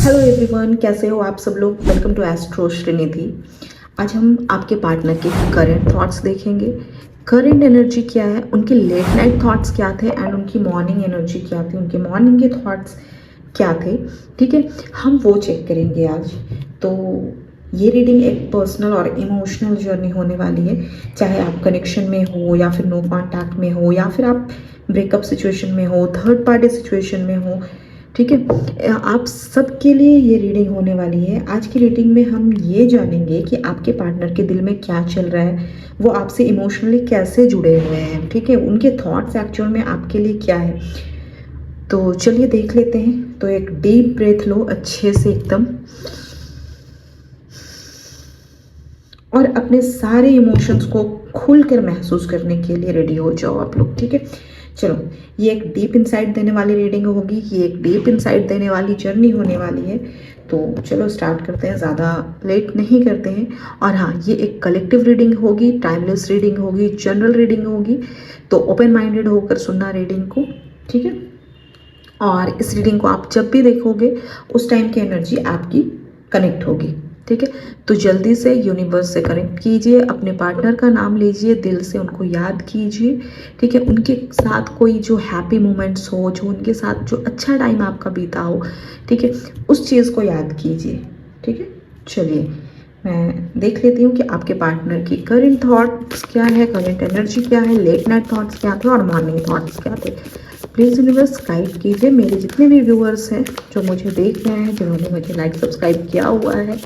Hello everyone, कैसे हो आप सब लोग। Welcome to astro Shrinidhi. आज हम आपके पार्टनर के करंट थॉट्स देखेंगे। करंट एनर्जी क्या है, उनके लेट नाइट थॉट्स क्या थे एंड उनकी मॉर्निंग एनर्जी क्या थी, उनके मॉर्निंग के थॉट्स क्या थे। ठीक है, हम वो चेक करेंगे आज। तो ये रीडिंग एक पर्सनल और इमोशनल जर्नी होने वाली है। चाहे आप कनेक्शन में हो या फिर नो कॉन्टैक्ट में हो या फिर आप ब्रेकअप सिचुएशन में हो, थर्ड पार्टी सिचुएशन में हो। ठीक है, आप सबके लिए ये रीडिंग होने वाली है। आज की रीडिंग में हम ये जानेंगे कि आपके पार्टनर के दिल में क्या चल रहा है, वो आपसे इमोशनली कैसे जुड़े हुए हैं। ठीक है, उनके थॉट्स एक्चुअल में आपके लिए क्या है। तो चलिए देख लेते हैं। तो एक डीप ब्रेथ लो अच्छे से एकदम, और अपने सारे इमोशंस को खुलकर महसूस करने के लिए रेडी हो जाओ आप लोग। ठीक है, चलो ये एक डीप इनसाइट देने वाली रीडिंग होगी, ये एक डीप इनसाइट देने वाली जर्नी होने वाली है। तो चलो स्टार्ट करते हैं, ज़्यादा लेट नहीं करते हैं। और हाँ, ये एक कलेक्टिव रीडिंग होगी, टाइमलेस रीडिंग होगी, जनरल रीडिंग होगी। तो ओपन माइंडेड होकर सुनना रीडिंग को। ठीक है, और इस रीडिंग को आप जब भी देखोगे उस टाइम की एनर्जी आपकी कनेक्ट होगी। ठीक है, तो जल्दी से यूनिवर्स से कनेक्ट कीजिए, अपने पार्टनर का नाम लीजिए, दिल से उनको याद कीजिए। ठीक है, उनके साथ कोई जो हैप्पी मोमेंट्स हो, जो उनके साथ जो अच्छा टाइम आपका बीता हो, ठीक है, उस चीज़ को याद कीजिए। ठीक है, चलिए मैं देख लेती हूँ कि आपके पार्टनर की करंट थॉट्स क्या है, करंट एनर्जी क्या है, लेट नाइट थॉट्स क्या थे और मॉर्निंग थॉट्स क्या थे। प्लीज़ यूनिवर्स गाइड कीजिए मेरे जितने भी व्यूअर्स हैं जो मुझे देख रहे हैं, जिन्होंने मुझे लाइक सब्सक्राइब किया हुआ है,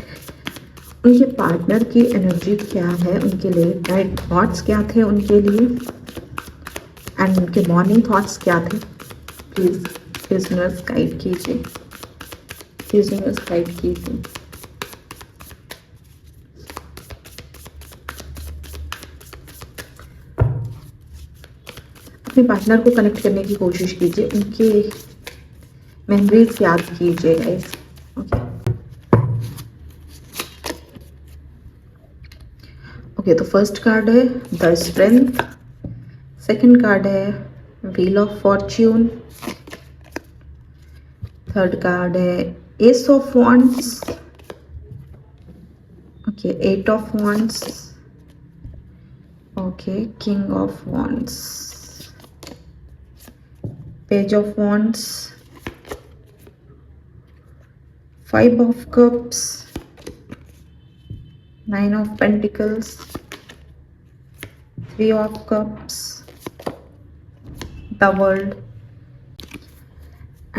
उनके पार्टनर की एनर्जी क्या है, उनके लेट नाइट थॉट्स क्या थे उनके लिए, एंड उनके मॉर्निंग थॉट्स क्या थे। प्लीज़ यूनिवर्स गाइड कीजिए, प्लीज़ यूनिवर्स गाइड कीजिए। अपने पार्टनर को कनेक्ट करने की कोशिश कीजिए, उनके मेमोरीज याद कीजिए गाइस। ओके, तो फर्स्ट कार्ड है द स्ट्रेंथ, सेकंड कार्ड है wheel of fortune, third card है ace of wands, okay, eight of wands, okay, king of wands, page of wands, five of cups, nine of pentacles, three of cups, the world,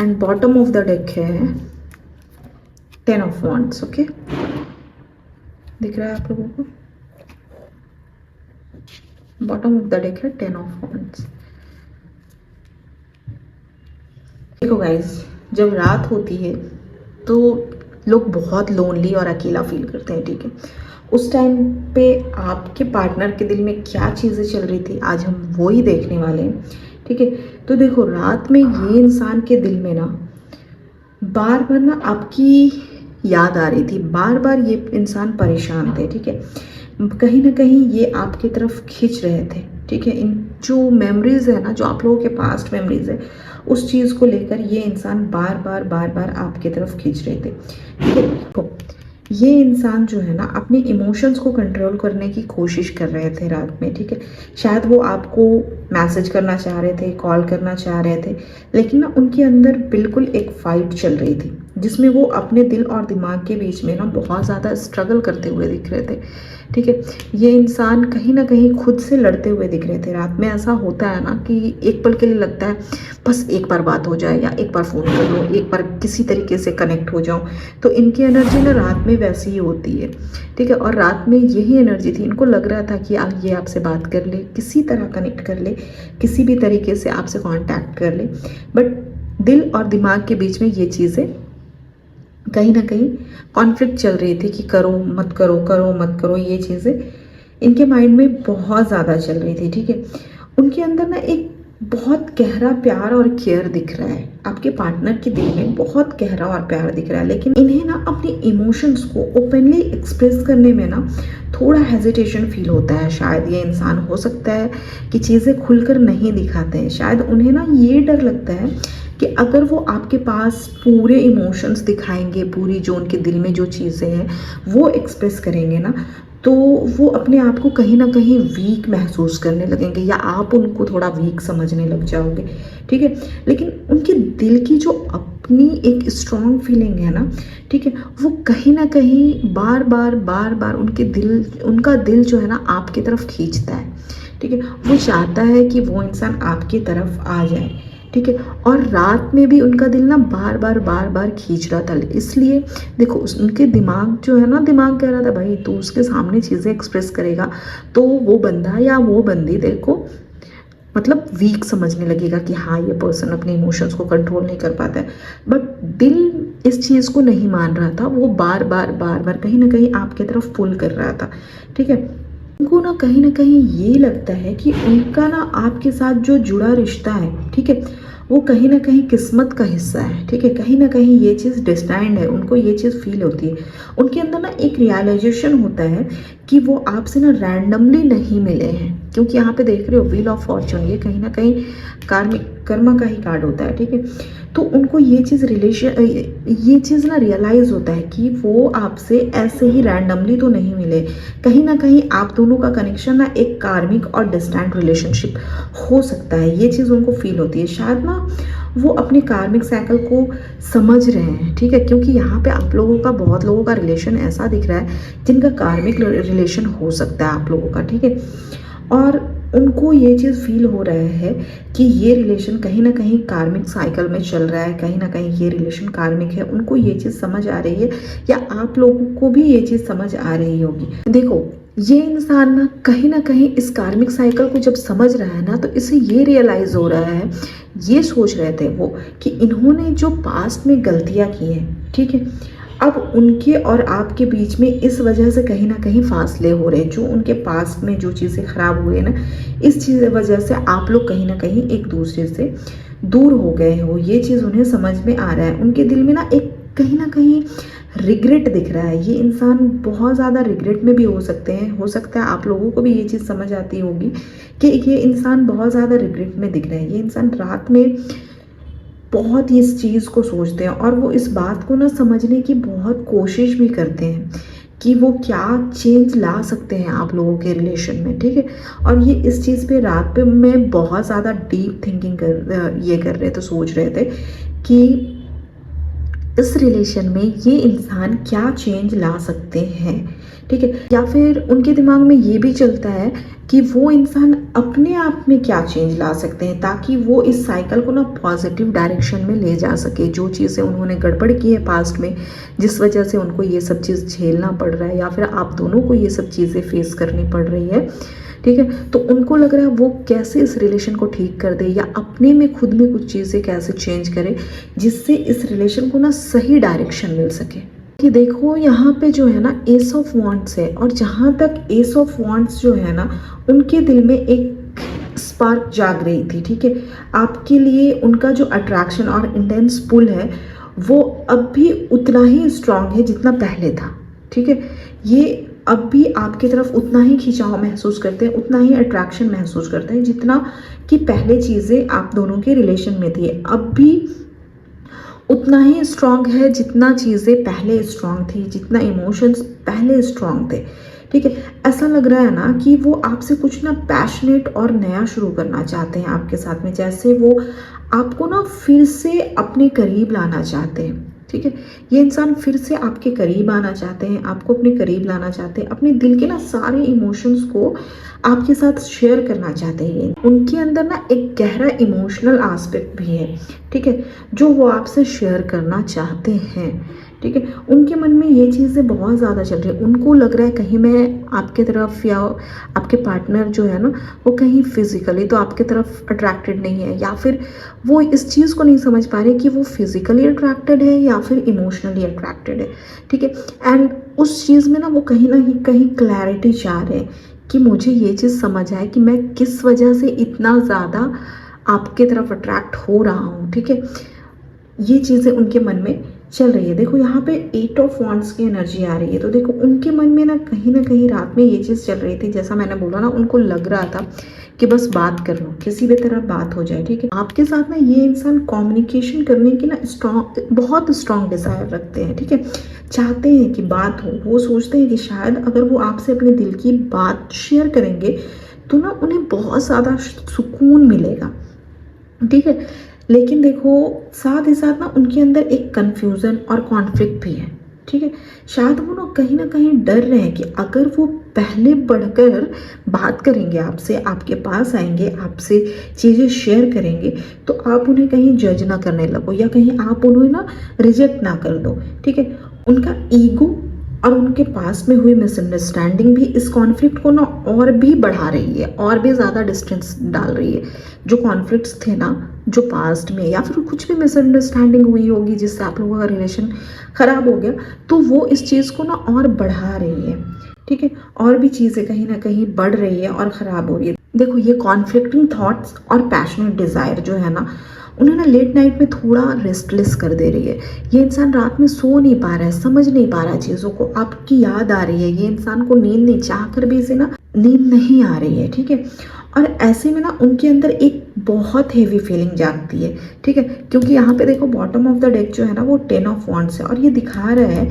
and bottom of the deck है ten of wands. Okay, दिख रहा है आप लोगों को, bottom of the deck है ten of wands. देखो guys, जब रात होती है तो लोग बहुत लोनली और अकेला फील करते हैं। ठीक है, उस टाइम पे आपके पार्टनर के दिल में क्या चीज़ें चल रही थी, आज हम वो ही देखने वाले हैं। ठीक है, तो देखो रात में ये इंसान के दिल में ना बार बार ना आपकी याद आ रही थी, बार बार ये इंसान परेशान थे। ठीक है, कहीं ना कहीं ये आपकी तरफ खींच रहे थे। ठीक है, इन जो मेमोरीज है ना, जो आप लोगों के पास्ट मेमोरीज है, उस चीज़ को लेकर ये इंसान बार बार आपकी तरफ खींच रहे थे। ठीक है, तो ये इंसान जो है ना अपने इमोशंस को कंट्रोल करने की कोशिश कर रहे थे रात में। ठीक है, शायद वो आपको मैसेज करना चाह रहे थे, कॉल करना चाह रहे थे, लेकिन ना उनके अंदर बिल्कुल एक फाइट चल रही थी जिसमें वो अपने दिल और दिमाग के बीच में ना बहुत ज़्यादा स्ट्रगल करते हुए दिख रहे थे। ठीक है, ये इंसान कहीं ना कहीं खुद से लड़ते हुए दिख रहे थे। रात में ऐसा होता है ना कि एक पल के लिए लगता है बस एक बार बात हो जाए, या एक बार फ़ोन कर लो, एक बार किसी तरीके से कनेक्ट हो जाऊं। तो इनकी एनर्जी ना रात में वैसी ही होती है। ठीक है, और रात में यही एनर्जी थी, इनको लग रहा था कि ये आपसे बात कर ले, किसी तरह कनेक्ट कर ले, किसी भी तरीके से आपसे कॉन्टैक्ट कर ले, बट दिल और दिमाग के बीच में ये चीज़ें कहीं ना कहीं कॉन्फ्लिक्ट चल रही थी कि करो मत करो, करो मत करो। ये चीज़ें इनके माइंड में बहुत ज़्यादा चल रही थी। ठीक है, उनके अंदर ना एक बहुत गहरा प्यार और केयर दिख रहा है, आपके पार्टनर के दिल में बहुत गहरा और प्यार दिख रहा है, लेकिन इन्हें ना अपने इमोशंस को ओपनली एक्सप्रेस करने में ना थोड़ा हेजिटेशन फील होता है। शायद ये इंसान हो सकता है कि चीज़ें खुलकर नहीं दिखाते हैं, शायद उन्हें ना ये डर लगता है कि अगर वो आपके पास पूरे इमोशंस दिखाएंगे, पूरी जो उनके दिल में जो चीज़ें हैं वो एक्सप्रेस करेंगे ना, तो वो अपने आप को कहीं ना कहीं वीक महसूस करने लगेंगे या आप उनको थोड़ा वीक समझने लग जाओगे, ठीक है। लेकिन उनके दिल की जो अपनी एक स्ट्रॉन्ग फीलिंग है ना, ठीक है, वो कहीं ना कहीं बार बार उनका दिल जो है ना आपकी तरफ खींचता है, ठीक है। वो चाहता है कि वो इंसान आपकी तरफ आ जाए, ठीक है। और रात में भी उनका दिल ना बार बार खींच रहा था, इसलिए देखो उनके दिमाग जो है ना, दिमाग कह रहा था भाई तू उसके सामने चीज़ें एक्सप्रेस करेगा तो वो बंदा या वो बंदी देखो मतलब वीक समझने लगेगा कि हाँ ये पर्सन अपने इमोशंस को कंट्रोल नहीं कर पाता है। बट दिल इस चीज़ को नहीं मान रहा था, वो बार बार कहीं ना कहीं आपके तरफ पुल कर रहा था, ठीक है। उनको ना कहीं ये लगता है कि उनका ना आपके साथ जो जुड़ा रिश्ता है, ठीक है, वो कहीं ना कहीं किस्मत का हिस्सा है, ठीक है। कहीं ना कहीं ये चीज़ डिस्टाइंड है, उनको ये चीज़ फील होती है। उनके अंदर ना एक रियलाइजेशन होता है कि वो आपसे ना रैंडमली नहीं मिले हैं, क्योंकि यहाँ पे देख रहे हो व्हील ऑफ फॉर्चून, ये कहीं ना कहीं कर्मा का ही कार्ड होता है, ठीक है। तो उनको ये चीज़ ना रियलाइज़ होता है कि वो आपसे ऐसे ही रैंडमली तो नहीं मिले, कहीं ना कहीं आप दोनों का कनेक्शन ना एक कार्मिक और डिस्टेंट रिलेशनशिप हो सकता है। ये चीज़ उनको फील होती है, शायद ना वो अपने कार्मिक साइकिल को समझ रहे हैं, ठीक है। क्योंकि यहाँ पे आप लोगों का, बहुत लोगों का रिलेशन ऐसा दिख रहा है जिनका कार्मिक रिलेशन हो सकता है आप लोगों का, ठीक है। और उनको ये चीज़ फील हो रहा है कि ये रिलेशन कहीं ना कहीं कार्मिक साइकिल में चल रहा है, कहीं ना कहीं ये रिलेशन कार्मिक है। उनको ये चीज़ समझ आ रही है, या आप लोगों को भी ये चीज़ समझ आ रही होगी। देखो ये इंसान ना कहीं इस कार्मिक साइकिल को जब समझ रहा है ना, तो इसे ये रियलाइज़ हो रहा है, ये सोच रहे थे वो कि इन्होंने जो पास्ट में गलतियाँ की हैं, ठीक है, अब उनके और आपके बीच में इस वजह से कहीं ना कहीं फासले हो रहे हैं। जो उनके पास्ट में जो चीज़ें खराब हुई है ना, इस चीज़ वजह से आप लोग कहीं ना कहीं एक दूसरे से दूर हो गए हो, ये चीज़ उन्हें समझ में आ रहा है। उनके दिल में ना एक कहीं ना कहीं रिग्रेट दिख रहा है। ये इंसान बहुत ज़्यादा रिग्रेट में भी हो सकते हैं, हो सकता है आप लोगों को भी ये चीज़ समझ आती होगी कि ये इंसान बहुत ज़्यादा रिग्रेट में दिख रहा है। ये इंसान रात में बहुत ही इस चीज़ को सोचते हैं और वो इस बात को ना समझने की बहुत कोशिश भी करते हैं कि वो क्या चेंज ला सकते हैं आप लोगों के रिलेशन में, ठीक है। और ये इस चीज़ पे रात पे में बहुत ज़्यादा डीप थिंकिंग कर रहे थे, सोच रहे थे कि इस रिलेशन में ये इंसान क्या चेंज ला सकते हैं, ठीक है। या फिर उनके दिमाग में ये भी चलता है कि वो इंसान अपने आप में क्या चेंज ला सकते हैं ताकि वो इस साइकिल को ना पॉजिटिव डायरेक्शन में ले जा सके। जो चीज़ें उन्होंने गड़बड़ की है पास्ट में, जिस वजह से उनको ये सब चीज़ झेलना पड़ रहा है या फिर आप दोनों को ये सब चीज़ें फेस करनी पड़ रही है, ठीक है, तो उनको लग रहा है वो कैसे इस रिलेशन को ठीक कर दे या अपने में खुद में कुछ चीज़ें कैसे चेंज करे जिससे इस रिलेशन को ना सही डायरेक्शन मिल सके। कि देखो यहाँ पे जो है ना एस ऑफ वॉन्ड्स है, और जहाँ तक एस ऑफ वॉन्ड्स जो है ना, उनके दिल में एक स्पार्क जाग रही थी, ठीक है। आपके लिए उनका जो अट्रैक्शन और इंटेंस पुल है वो अब भी उतना ही स्ट्रांग है जितना पहले था, ठीक है। ये अब भी आपकी तरफ उतना ही खिंचाव महसूस करते हैं, उतना ही अट्रैक्शन महसूस करते हैं जितना कि पहले चीज़ें आप दोनों के रिलेशन में थी। अब भी उतना ही स्ट्रांग है जितना चीज़ें पहले स्ट्रांग थी, जितना इमोशंस पहले स्ट्रांग थे, ठीक है। ऐसा लग रहा है ना कि वो आपसे कुछ ना पैशनेट और नया शुरू करना चाहते हैं आपके साथ में, जैसे वो आपको ना फिर से अपने करीब लाना चाहते हैं, ठीक है। ये इंसान फिर से आपके करीब आना चाहते हैं, आपको अपने करीब लाना चाहते हैं, अपने दिल के ना सारे इमोशंस को आपके साथ शेयर करना चाहते हैं। उनके अंदर ना एक गहरा इमोशनल एस्पेक्ट भी है, ठीक है, जो वो आपसे शेयर करना चाहते हैं, ठीक है। उनके मन में ये चीज़ें बहुत ज़्यादा चल रही है। उनको लग रहा है कहीं मैं आपके तरफ या आपके पार्टनर जो है ना वो कहीं फिजिकली तो आपके तरफ अट्रैक्टेड नहीं है, या फिर वो इस चीज़ को नहीं समझ पा रहे कि वो फिजिकली अट्रैक्टेड है या फिर इमोशनली अट्रैक्टेड है, ठीक है। एंड उस चीज़ में ना वो कहीं ना कहीं क्लैरिटी चाह रहे हैं कि मुझे ये चीज़ समझ आए कि मैं किस वजह से इतना ज़्यादा आपके तरफ अट्रैक्ट हो रहा हूँ, ठीक है। ये चीज़ें उनके मन में चल रही है। देखो यहाँ पे 8 ऑफ वांड्स की एनर्जी आ रही है, तो देखो उनके मन में ना कहीं रात में ये चीज़ चल रही थी, जैसा मैंने बोला ना, उनको लग रहा था कि बस बात कर लो, किसी भी तरह बात हो जाए, ठीक है। आपके साथ ना ये इंसान कम्युनिकेशन करने की ना बहुत स्ट्रॉन्ग डिज़ायर रखते हैं, ठीक है। चाहते हैं कि बात हो, वो सोचते हैं कि शायद अगर वो आपसे अपने दिल की बात शेयर करेंगे तो ना उन्हें बहुत ज़्यादा सुकून मिलेगा, ठीक है। लेकिन देखो साथ ही साथ ना उनके अंदर एक कन्फ्यूज़न और कॉन्फ्लिक्ट भी है, ठीक है। शायद वो ना कहीं डर रहे हैं कि अगर वो पहले बढ़कर बात करेंगे आपसे, आपके पास आएंगे, आपसे चीज़ें शेयर करेंगे, तो आप उन्हें कहीं जज ना करने लगो या कहीं आप उन्हें ना रिजेक्ट ना कर दो, ठीक है। उनका ईगो और उनके पास में हुई मिसअंडरस्टैंडिंग भी इस कॉन्फ्लिक्ट को ना और भी बढ़ा रही है, और भी ज़्यादा डिस्टेंस डाल रही है। जो कॉन्फ्लिक्ट्स थे ना, जो पास्ट में या फिर कुछ भी मिसअंडरस्टैंडिंग हुई होगी जिससे आप लोगों का रिलेशन ख़राब हो गया, तो वो इस चीज़ को ना और बढ़ा रही है, ठीक है। और भी चीज़ें कहीं ना कहीं बढ़ रही है और ख़राब हो रही है। देखो ये कॉन्फ्लिक्टिंग थॉट्स और पैशनेट डिज़ायर जो है ना, उन्हें ना लेट नाइट में थोड़ा रेस्टलेस कर दे रही है। ये इंसान रात में सो नहीं पा रहा है, समझ नहीं पा रहा है चीज़ों को, आपकी याद आ रही है, ये इंसान को नींद नहीं, चाह कर भी इसे ना नींद नहीं आ रही है, ठीक है। और ऐसे में ना उनके अंदर एक बहुत हेवी फीलिंग जागती है, ठीक है। क्योंकि यहाँ पे देखो बॉटम ऑफ द डेक जो है ना वो 10 ऑफ वांड्स है, और ये दिखा रहा है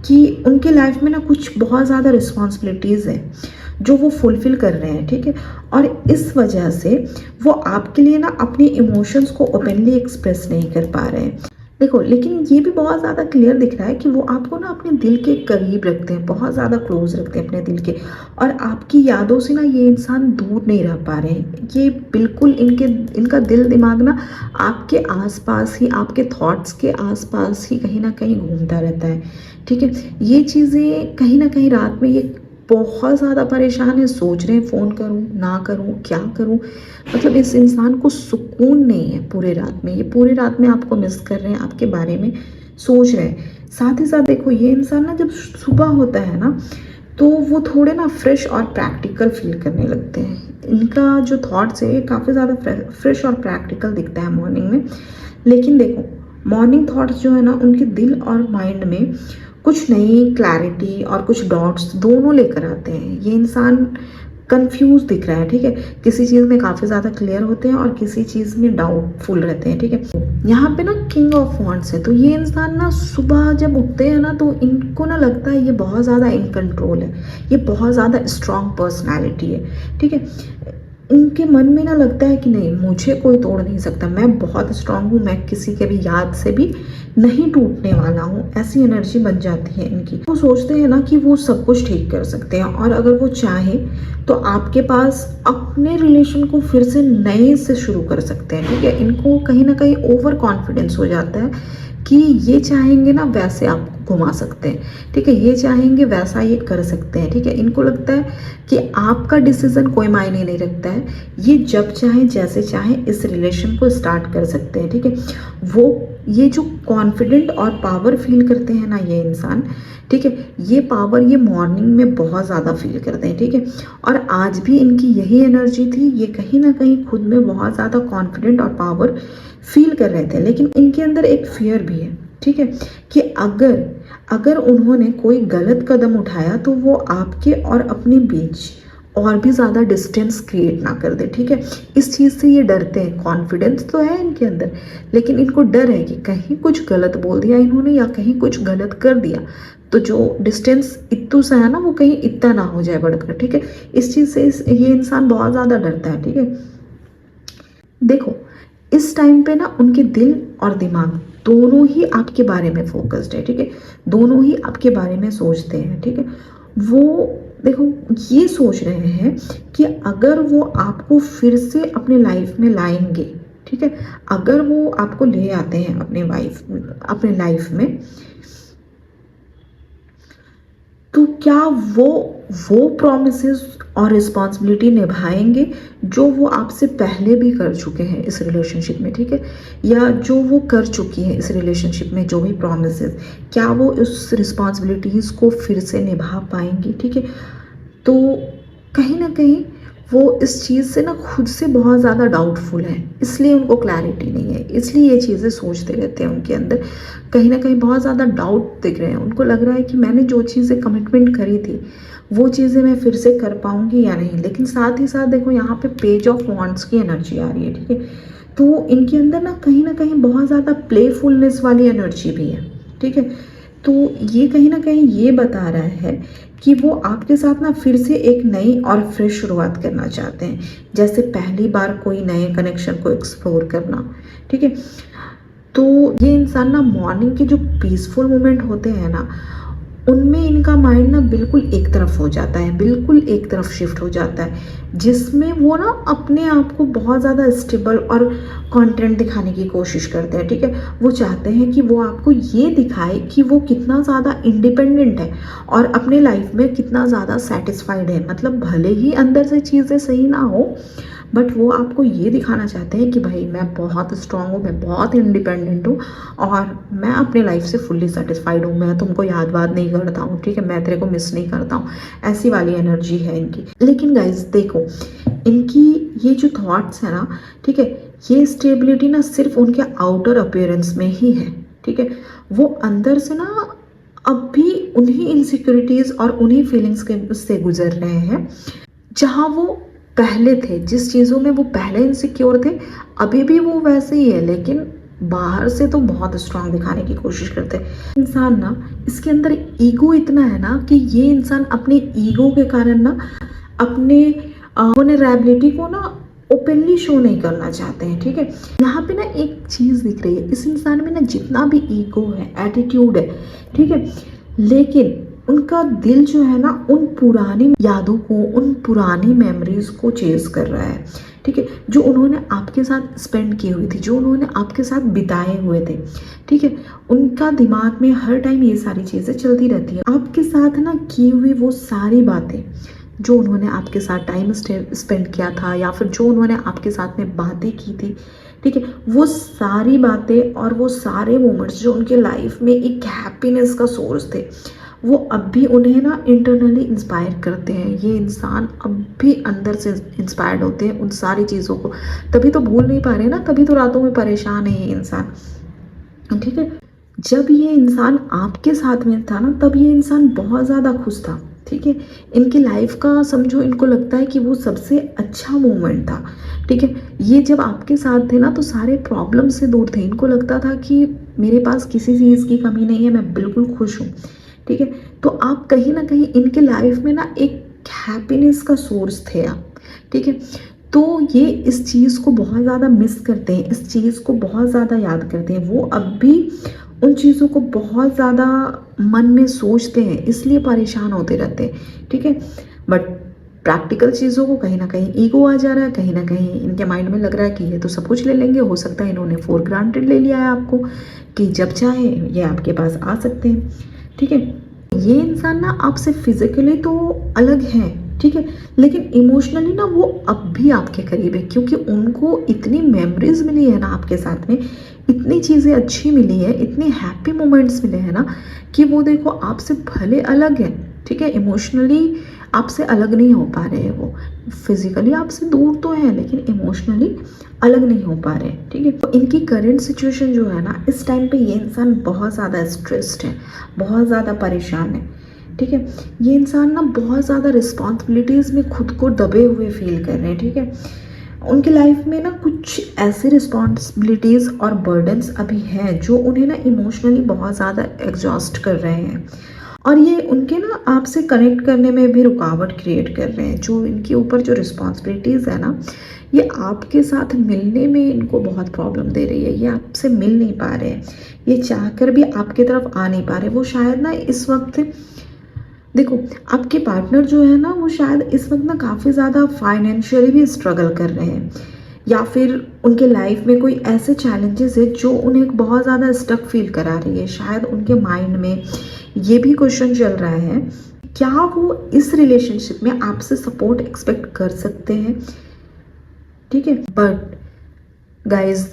कि उनके लाइफ में ना कुछ बहुत ज़्यादा रिस्पॉन्सिबिलिटीज़ है जो वो फुलफिल कर रहे हैं, ठीक है। और इस वजह से वो आपके लिए ना अपने इमोशंस को ओपनली एक्सप्रेस नहीं कर पा रहे हैं। देखो लेकिन ये भी बहुत ज़्यादा क्लियर दिख रहा है कि वो आपको ना अपने दिल के करीब रखते हैं, बहुत ज़्यादा क्लोज रखते हैं अपने दिल के, और आपकी यादों से ना ये इंसान दूर नहीं रह पा रहे हैं। ये बिल्कुल इनका दिल दिमाग ना आपके आसपास ही, आपके थॉट्स के आसपास ही कहीं ना कहीं घूमता रहता है, ठीक है। ये चीज़ें कहीं ना कहीं रात में ये बहुत ज़्यादा परेशान है, सोच रहे हैं फ़ोन करूं ना करूं, क्या करूं। मतलब इस इंसान को सुकून नहीं है पूरे रात में, ये पूरे रात में आपको मिस कर रहे हैं, आपके बारे में सोच रहे हैं। साथ ही साथ देखो ये इंसान ना जब सुबह होता है ना, तो वो थोड़े ना फ्रेश और प्रैक्टिकल फील करने लगते हैं। इनका जो थॉट्स है ये काफ़ी ज़्यादा फ्रेश और प्रैक्टिकल दिखता है मॉर्निंग में। लेकिन देखो मॉर्निंग थॉट्स जो है ना उनके दिल और माइंड में कुछ नई क्लैरिटी और कुछ डॉट्स दोनों लेकर आते हैं। ये इंसान कंफ्यूज दिख रहा है, ठीक है। किसी चीज़ में काफ़ी ज़्यादा क्लियर होते हैं और किसी चीज़ में डाउटफुल रहते हैं, ठीक है। यहाँ पे ना किंग ऑफ वांड्स है, तो ये इंसान ना सुबह जब उठते हैं ना तो इनको ना लगता है ये बहुत ज़्यादा इन कंट्रोल है, ये बहुत ज़्यादा स्ट्रॉन्ग पर्सनैलिटी है, ठीक है। उनके मन में ना लगता है कि नहीं, मुझे कोई तोड़ नहीं सकता, मैं बहुत स्ट्रांग हूँ, मैं किसी के भी याद से भी नहीं टूटने वाला हूँ, ऐसी एनर्जी बन जाती है इनकी। वो सोचते हैं ना कि वो सब कुछ ठीक कर सकते हैं, और अगर वो चाहे तो आपके पास अपने रिलेशन को फिर से नए से शुरू कर सकते हैं, ठीक है। इनको कहीं ना कहीं ओवर कॉन्फिडेंस हो जाता है कि ये चाहेंगे ना वैसे आपको घुमा सकते हैं, ठीक है। ये चाहेंगे वैसा ये कर सकते हैं, ठीक है। इनको लगता है कि आपका डिसीजन कोई मायने नहीं रखता है, ये जब चाहें जैसे चाहें इस रिलेशन को स्टार्ट कर सकते हैं, ठीक है। वो ये जो कॉन्फिडेंट और पावर फील करते हैं ना ये इंसान, ठीक है, ये पावर ये मॉर्निंग में बहुत ज़्यादा फील करते हैं, ठीक है। और आज भी इनकी यही एनर्जी थी, ये कहीं ना कहीं खुद में बहुत ज़्यादा कॉन्फिडेंट और पावर फील कर रहे थे। लेकिन इनके अंदर एक फियर भी है, ठीक है, कि अगर उन्होंने कोई गलत कदम उठाया तो वो आपके और अपने बीच और भी ज़्यादा डिस्टेंस क्रिएट ना कर दे, ठीक है। इस चीज़ से ये डरते हैं। कॉन्फिडेंस तो है इनके अंदर, लेकिन इनको डर है कि कहीं कुछ गलत बोल दिया इन्होंने या कहीं कुछ गलत कर दिया तो जो डिस्टेंस इतू सा है ना वो कहीं इतना ना हो जाए बढ़कर, ठीक है। इस चीज़ से ये इंसान बहुत ज़्यादा डरता है, ठीक है। देखो इस टाइम पे ना उनके दिल और दिमाग दोनों ही आपके बारे में फोकस्ड है, ठीक है। दोनों ही आपके बारे में सोचते हैं, ठीक है। वो देखो ये सोच रहे हैं कि अगर वो आपको फिर से अपने लाइफ में लाएंगे, ठीक है, अगर वो आपको ले आते हैं अपने लाइफ में, तो क्या वो प्रॉमिसेस और रिस्पॉन्सिबिलिटी निभाएंगे जो वो आपसे पहले भी कर चुके हैं इस रिलेशनशिप में, ठीक है, या जो वो कर चुकी है इस रिलेशनशिप में जो भी प्रॉमिसेस, क्या वो उस रिस्पॉन्सिबिलिटीज़ को फिर से निभा पाएंगी, ठीक है। तो कहीं ना कहीं वो इस चीज़ से ना खुद से बहुत ज़्यादा डाउटफुल है, इसलिए उनको क्लैरिटी नहीं है, इसलिए ये चीज़ें सोचते रहते हैं। उनके अंदर कहीं ना कहीं बहुत ज़्यादा डाउट दिख रहे हैं। उनको लग रहा है कि मैंने जो चीज़ें कमिटमेंट करी थी वो चीज़ें मैं फिर से कर पाऊँगी या नहीं। लेकिन साथ ही साथ देखो यहाँ पे पेज ऑफ वॉन्ड्स की एनर्जी आ रही है, ठीक है। तो इनके अंदर ना कहीं बहुत ज़्यादा प्लेफुलनेस वाली एनर्जी भी है, ठीक है। तो ये कहीं ना कहीं ये बता रहा है कि वो आपके साथ ना फिर से एक नई और फ्रेश शुरुआत करना चाहते हैं, जैसे पहली बार कोई नए कनेक्शन को एक्सप्लोर करना, ठीक है। तो ये इंसान ना मॉर्निंग के जो पीसफुल मोमेंट होते हैं ना, उनमें इनका माइंड ना बिल्कुल एक तरफ हो जाता है, बिल्कुल एक तरफ शिफ्ट हो जाता है, जिसमें वो ना अपने आप को बहुत ज़्यादा स्टेबल और कॉन्फिडेंट दिखाने की कोशिश करते हैं, ठीक है। वो चाहते हैं कि वो आपको ये दिखाए कि वो कितना ज़्यादा इंडिपेंडेंट है और अपने लाइफ में कितना ज़्यादा सेटिस्फाइड है। मतलब भले ही अंदर से चीज़ें सही ना हो, बट वो आपको ये दिखाना चाहते हैं कि भाई मैं बहुत स्ट्रांग हूँ, मैं बहुत इंडिपेंडेंट हूँ और मैं अपने लाइफ से फुल्ली सेटिस्फाइड हूँ, मैं तुमको याद बात नहीं करता हूँ, ठीक है, मैं तेरे को मिस नहीं करता हूँ। ऐसी वाली एनर्जी है इनकी। लेकिन गाइज देखो, इनकी ये जो थॉट्स है ना, ठीक है, ये स्टेबिलिटी ना सिर्फ उनके आउटर अपीयरेंस में ही है, ठीक है। वो अंदर से ना अब भी उन्हीं इनसिक्योरिटीज़ और उन्हीं फीलिंग्स के से गुजर रहे हैं जहाँ वो पहले थे। जिस चीज़ों में वो पहले इनसिक्योर थे, अभी भी वो वैसे ही है, लेकिन बाहर से तो बहुत स्ट्रांग दिखाने की कोशिश करते हैं। इंसान ना, इसके अंदर ईगो इतना है ना कि ये इंसान अपने ईगो के कारण ना अपने वल्नरेबिलिटी को ना ओपनली शो नहीं करना चाहते हैं, ठीक है। यहाँ पे ना एक चीज़ दिख रही है, इस इंसान में ना जितना भी ईगो है, एटीट्यूड है, ठीक है, लेकिन उनका दिल जो है ना उन पुरानी यादों को, उन पुरानी मेमोरीज को चेज कर रहा है, ठीक है, जो उन्होंने आपके साथ स्पेंड की हुई थी, जो उन्होंने आपके साथ बिताए हुए थे, ठीक है। उनका दिमाग में हर टाइम ये सारी चीज़ें चलती रहती है, आपके साथ ना की हुई वो सारी बातें जो उन्होंने आपके साथ टाइम स्पेंड किया था, या फिर जो उन्होंने आपके साथ में बातें की थी, ठीक है, वो सारी बातें और वो सारे मोमेंट्स जो उनके लाइफ में एक हैप्पीनेस का सोर्स थे, वो अब भी उन्हें ना इंटरनली इंस्पायर करते हैं। ये इंसान अब भी अंदर से इंस्पायर्ड होते हैं उन सारी चीज़ों को, तभी तो भूल नहीं पा रहे ना, तभी तो रातों में परेशान है ये इंसान, ठीक है। जब ये इंसान आपके साथ में था ना, तब ये इंसान बहुत ज़्यादा खुश था, ठीक है। इनकी लाइफ का समझो, इनको लगता है कि वो सबसे अच्छा मोमेंट था, ठीक है। ये जब आपके साथ थे ना तो सारे प्रॉब्लम से दूर थे, इनको लगता था कि मेरे पास किसी चीज़ की कमी नहीं है, मैं बिल्कुल खुश हूँ, ठीक है। तो आप कहीं ना कहीं इनके लाइफ में ना एक हैप्पीनेस का सोर्स थे आप, ठीक है। तो ये इस चीज़ को बहुत ज़्यादा मिस करते हैं, इस चीज़ को बहुत ज़्यादा याद करते हैं। वो अब भी उन चीज़ों को बहुत ज़्यादा मन में सोचते हैं, इसलिए परेशान होते रहते हैं, ठीक है। बट प्रैक्टिकल चीज़ों को कहीं ना कहीं ईगो आ जा रहा है, कहीं ना कहीं इनके माइंड में लग रहा है कि ये तो सब कुछ ले लेंगे। हो सकता है इन्होंने फॉर ग्रांटेड ले लिया है आपको कि जब चाहे ये आपके पास आ सकते हैं, ठीक है। ये इंसान ना आपसे फिजिकली तो अलग है, ठीक है, लेकिन इमोशनली ना वो अब भी आपके करीब है, क्योंकि उनको इतनी मेमोरीज मिली है ना आपके साथ में, इतनी चीज़ें अच्छी मिली है, इतने हैप्पी मोमेंट्स मिले हैं ना, कि वो देखो आपसे भले अलग है, ठीक है, इमोशनली आपसे अलग नहीं हो पा रहे हैं, वो फिजिकली आपसे दूर तो है लेकिन इमोशनली अलग नहीं हो पा रहे, ठीक है। तो इनकी करंट सिचुएशन जो है ना, इस टाइम पे ये इंसान बहुत ज़्यादा स्ट्रेस्ड है, बहुत ज़्यादा परेशान है, ठीक है। ये इंसान ना बहुत ज़्यादा रिस्पॉन्सिबिलिटीज़ में खुद को दबे हुए फील कर रहे हैं, ठीक है। उनके लाइफ में ना कुछ ऐसी रिस्पॉन्सिबिलिटीज़ और बर्डन्स अभी हैं जो उन्हें ना इमोशनली बहुत ज़्यादा एग्जॉस्ट कर रहे हैं, और ये उनके ना आपसे कनेक्ट करने में भी रुकावट क्रिएट कर रहे हैं। जो इनके ऊपर जो रिस्पॉन्सिबिलिटीज़ है ना, ये आपके साथ मिलने में इनको बहुत प्रॉब्लम दे रही है। ये आपसे मिल नहीं पा रहे हैं, ये चाहकर भी आपकी तरफ आ नहीं पा रहे। वो शायद ना इस वक्त देखो, आपके पार्टनर जो है ना, वो शायद इस वक्त ना काफ़ी ज़्यादा फाइनेंशियली भी स्ट्रगल कर रहे हैं, या फिर उनके लाइफ में कोई ऐसे चैलेंजेस है जो उन्हें बहुत ज़्यादा स्टक फील करा रही है। शायद उनके माइंड में ये भी क्वेश्चन चल रहा है, क्या वो इस रिलेशनशिप में आपसे सपोर्ट एक्सपेक्ट कर सकते हैं, ठीक है। बट गाइज,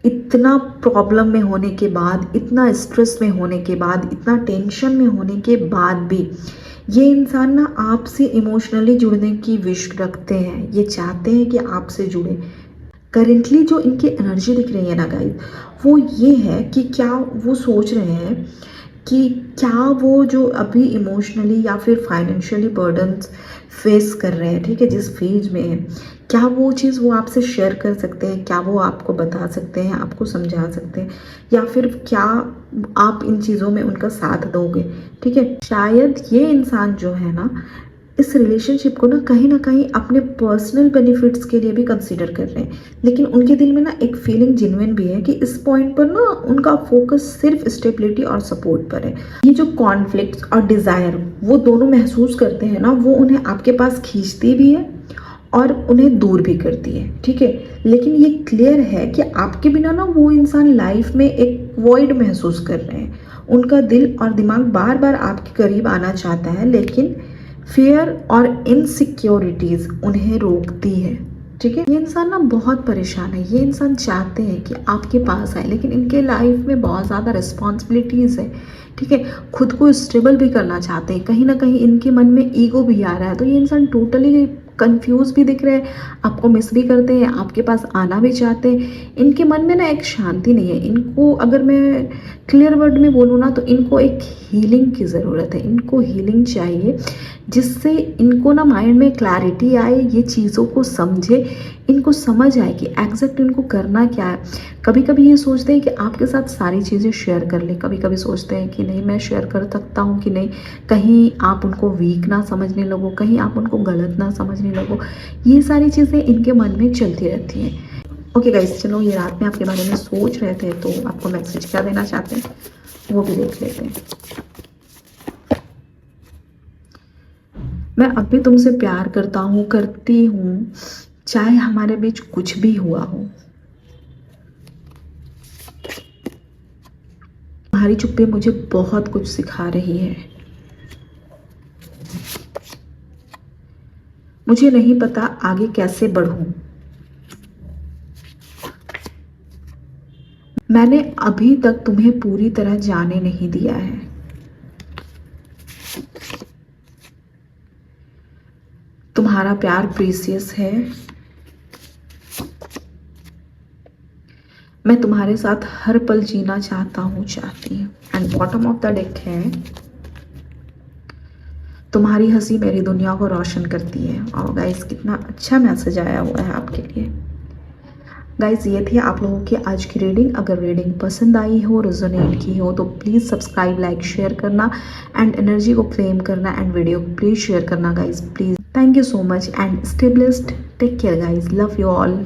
इतना प्रॉब्लम में होने के बाद, इतना स्ट्रेस में होने के बाद, इतना टेंशन में होने के बाद भी ये इंसान ना आपसे इमोशनली जुड़ने की विश रखते हैं, ये चाहते हैं कि आपसे जुड़े। करेंटली जो इनकी एनर्जी दिख रही है ना गाइस, वो ये है कि क्या वो सोच रहे हैं कि क्या वो जो अभी इमोशनली या फिर फाइनेंशियली बर्डन्स फेस कर रहे हैं, ठीक है, जिस फेज में है, क्या वो चीज़ वो आपसे शेयर कर सकते हैं, क्या वो आपको बता सकते हैं, आपको समझा सकते हैं, या फिर क्या आप इन चीज़ों में उनका साथ दोगे, ठीक है। शायद ये इंसान जो है ना इस रिलेशनशिप को ना कहीं अपने पर्सनल बेनिफिट्स के लिए भी कंसीडर कर रहे हैं, लेकिन उनके दिल में ना एक फीलिंग जेन्युइन भी है कि इस पॉइंट पर ना उनका फोकस सिर्फ स्टेबिलिटी और सपोर्ट पर है। ये जो कॉन्फ्लिक्ट और डिज़ायर वो दोनों महसूस करते हैं ना, वो उन्हें आपके पास खींचती भी है और उन्हें दूर भी करती है, ठीक है। लेकिन ये क्लियर है कि आपके बिना ना वो इंसान लाइफ में एक वॉइड महसूस कर रहे हैं। उनका दिल और दिमाग बार बार आपके करीब आना चाहता है, लेकिन फियर और इनसिक्योरिटीज़ उन्हें रोकती है, ठीक है। ये इंसान ना बहुत परेशान है, ये इंसान चाहते हैं कि आपके पास आए, लेकिन इनके लाइफ में बहुत ज़्यादा रिस्पॉन्सिबिलिटीज़ है, ठीक है। खुद को स्टेबल भी करना चाहते हैं, कहीं ना कहीं इनके मन में ईगो भी आ रहा है, तो ये इंसान टोटली कंफ्यूज भी दिख रहे हैं, आपको मिस भी करते हैं, आपके पास आना भी चाहते हैं। इनके मन में ना एक शांति नहीं है। इनको अगर मैं क्लियर वर्ड में बोलूँ ना, तो इनको एक हीलिंग की ज़रूरत है, इनको हीलिंग चाहिए, जिससे इनको ना माइंड में क्लैरिटी आए, ये चीज़ों को समझे, इनको समझ आए कि एग्जैक्ट इनको करना क्या है। कभी कभी ये सोचते हैं कि आपके साथ सारी चीज़ें शेयर कर लें, कभी कभी सोचते हैं कि नहीं मैं शेयर कर सकता हूँ कि नहीं, कहीं आप उनको वीक ना समझने लगो, कहीं आप उनको गलत ना समझने लगो। ये सारी चीज़ें इनके मन में चलती रहती हैं। ओके गाइस, चलो ये रात में आपके बारे में सोच रहे थे, तो आपको मैसेज क्या देना चाहते हैं वो भी देख लेते हैं। मैं अब भी तुमसे प्यार करता हूँ, करती हूँ, चाहे हमारे बीच कुछ भी हुआ हो। तुम्हारी चुप्पी मुझे बहुत कुछ सिखा रही है। मुझे नहीं पता आगे कैसे बढ़ूं। मैंने अभी तक तुम्हें पूरी तरह जाने नहीं दिया है। तुम्हारा प्यार प्रीसियस है। मैं तुम्हारे साथ हर पल जीना चाहता हूँ, चाहती हूँ। And bottom of the deck है, तुम्हारी हंसी मेरी दुनिया को रोशन करती है। और गाइस कितना अच्छा मैसेज आया हुआ है आपके लिए। गाइस ये थी आप लोगों की आज की रीडिंग। अगर रीडिंग पसंद आई हो, रेजोनेट की हो, तो प्लीज़ सब्सक्राइब, लाइक, शेयर करना एंड एनर्जी को क्लेम करना एंड वीडियो को प्लीज़ शेयर करना guys, please. Thank you so much and stay blessed, take care guys, love you all.